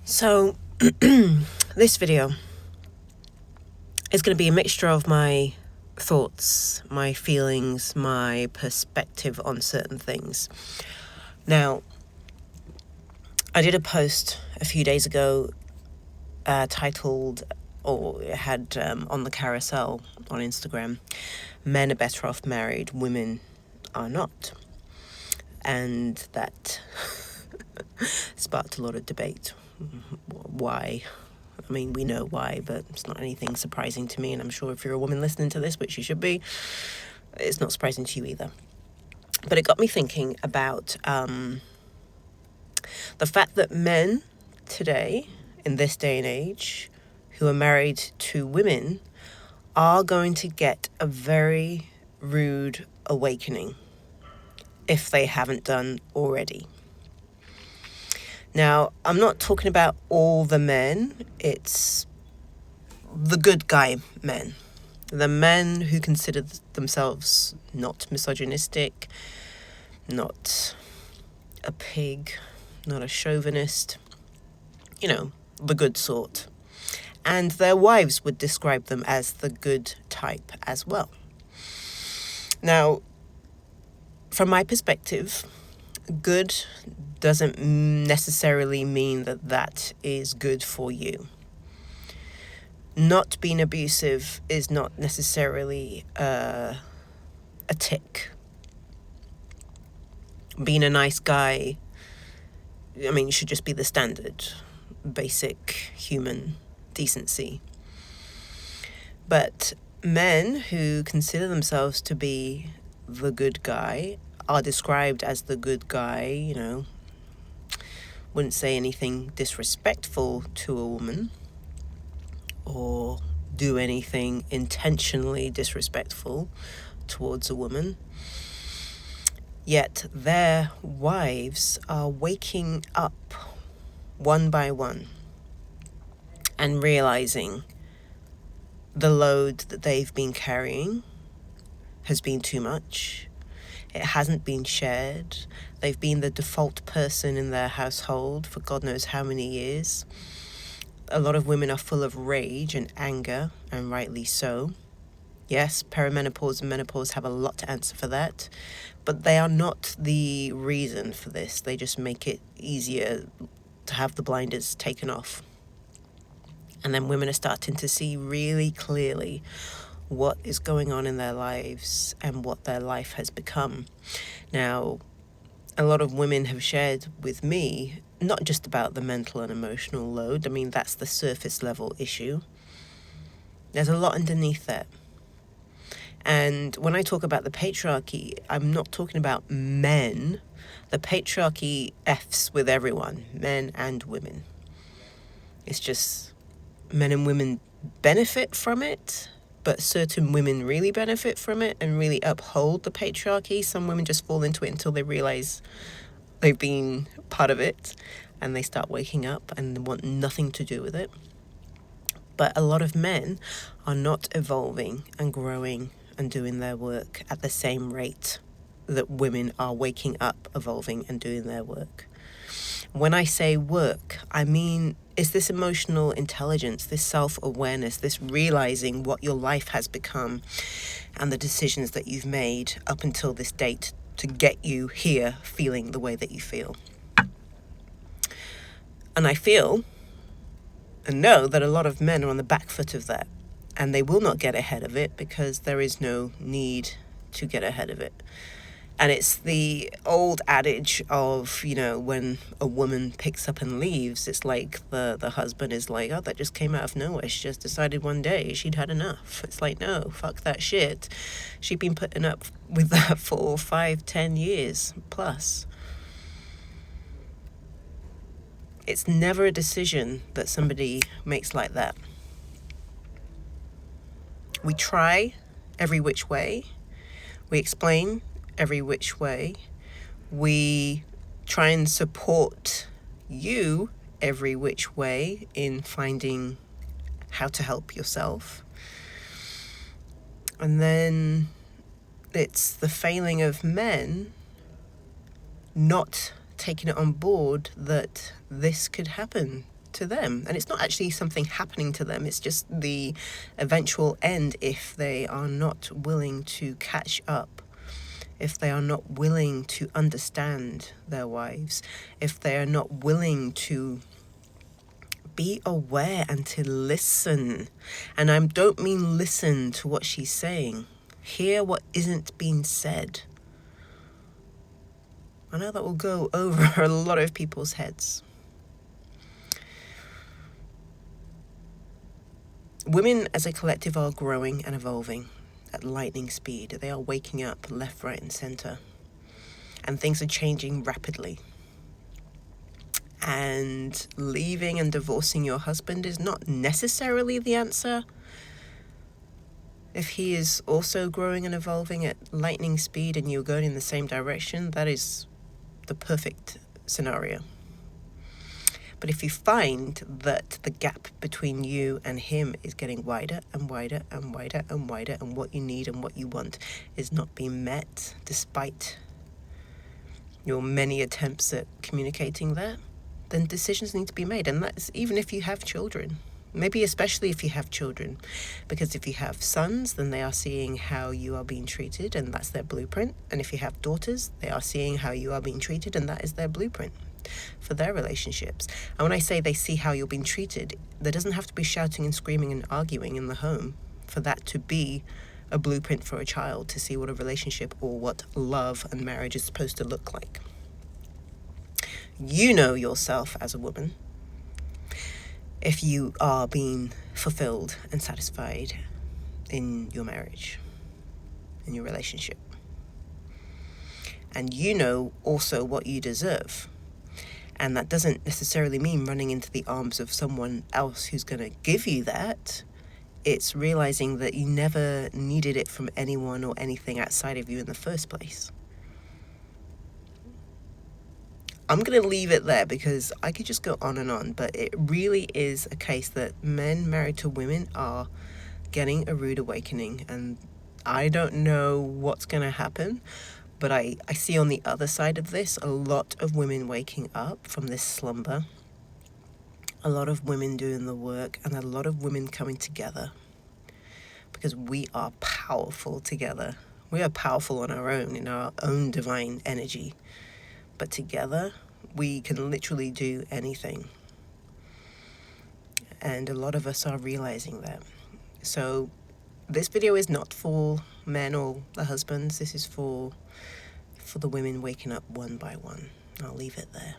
So this video is going to be a mixture of my thoughts, my feelings, my perspective on certain things. Now, I did a post a few days ago titled, or it had on the carousel on Instagram, "Men are better off married, women are not." And that sparked a lot of debate. Why? I mean, we know why, but it's not anything surprising to me. And I'm sure if you're a woman listening to this, which you should be, it's not surprising to you either. But it got me thinking about the fact that men today, in this day and age, who are married to women, are going to get a very rude awakening if they haven't done already. Now, I'm not talking about all the men, it's the good guy men. The men who consider themselves not misogynistic, not a pig, not a chauvinist, the good sort. And their wives would describe them as the good type as well. Now, from my perspective, good doesn't necessarily mean that is good for you. Not being abusive is not necessarily a tick. Being a nice guy, should just be the standard, basic human decency. But men who consider themselves to be the good guy are described as the good guy, wouldn't say anything disrespectful to a woman or do anything intentionally disrespectful towards a woman. Yet their wives are waking up one by one and realizing the load that they've been carrying has been too much. It hasn't been shared. They've been the default person in their household for God knows how many years. A lot of women are full of rage and anger, and rightly so. Yes, perimenopause and menopause have a lot to answer for that, but they are not the reason for this. They just make it easier to have the blinders taken off. And then women are starting to see really clearly what is going on in their lives and what their life has become. Now, a lot of women have shared with me, not just about the mental and emotional load. That's the surface level issue. There's a lot underneath that. And when I talk about the patriarchy, I'm not talking about men. The patriarchy F's with everyone, men and women. It's just men and women benefit from it, but certain women really benefit from it and really uphold the patriarchy. Some women just fall into it until they realize they've been part of it and they start waking up and want nothing to do with it. But a lot of men are not evolving and growing and doing their work at the same rate that women are waking up, evolving and doing their work. When I say work, it's this emotional intelligence, this self-awareness, this realizing what your life has become and the decisions that you've made up until this date to get you here feeling the way that you feel. And I feel and know that a lot of men are on the back foot of that, and they will not get ahead of it because there is no need to get ahead of it. And it's the old adage of, when a woman picks up and leaves, it's like the husband is like, oh, that just came out of nowhere. She just decided one day she'd had enough. It's like, no, fuck that shit. She'd been putting up with that for 5, 10 years plus. It's never a decision that somebody makes like that. We try every which way. We explain every which way. We try and support you every which way in finding how to help yourself. And then it's the failing of men not taking it on board that this could happen to them. And it's not actually something happening to them, it's just the eventual end if they are not willing to catch up, if they are not willing to understand their wives, if they are not willing to be aware and to listen. And I don't mean listen to what she's saying. Hear what isn't being said. I know that will go over a lot of people's heads. Women as a collective are growing and evolving at lightning speed. They are waking up left, right, and center. And things are changing rapidly. And leaving and divorcing your husband is not necessarily the answer. If he is also growing and evolving at lightning speed and you're going in the same direction, that is the perfect scenario. But if you find that the gap between you and him is getting wider and wider and wider and wider, and what you need and what you want is not being met despite your many attempts at communicating that, then decisions need to be made. And that's even if you have children. Maybe especially if you have children. Because if you have sons, then they are seeing how you are being treated, and that's their blueprint. And if you have daughters, they are seeing how you are being treated, and that is their blueprint for their relationships. And when I say they see how you're being treated, there doesn't have to be shouting and screaming and arguing in the home for that to be a blueprint for a child to see what a relationship or what love and marriage is supposed to look like. You know yourself as a woman if you are being fulfilled and satisfied in your marriage, in your relationship. And you know also what you deserve. And that doesn't necessarily mean running into the arms of someone else who's going to give you that. It's realizing that you never needed it from anyone or anything outside of you in the first place. I'm going to leave it there because I could just go on, but it really is a case that men married to women are getting a rude awakening, and I don't know what's going to happen, but I see on the other side of this a lot of women waking up from this slumber, a lot of women doing the work, and a lot of women coming together because we are powerful together. We are powerful on our own, in our own divine energy. But together, we can literally do anything. And a lot of us are realizing that. So this video is not for men or the husbands. This is for the women waking up one by one. I'll leave it there.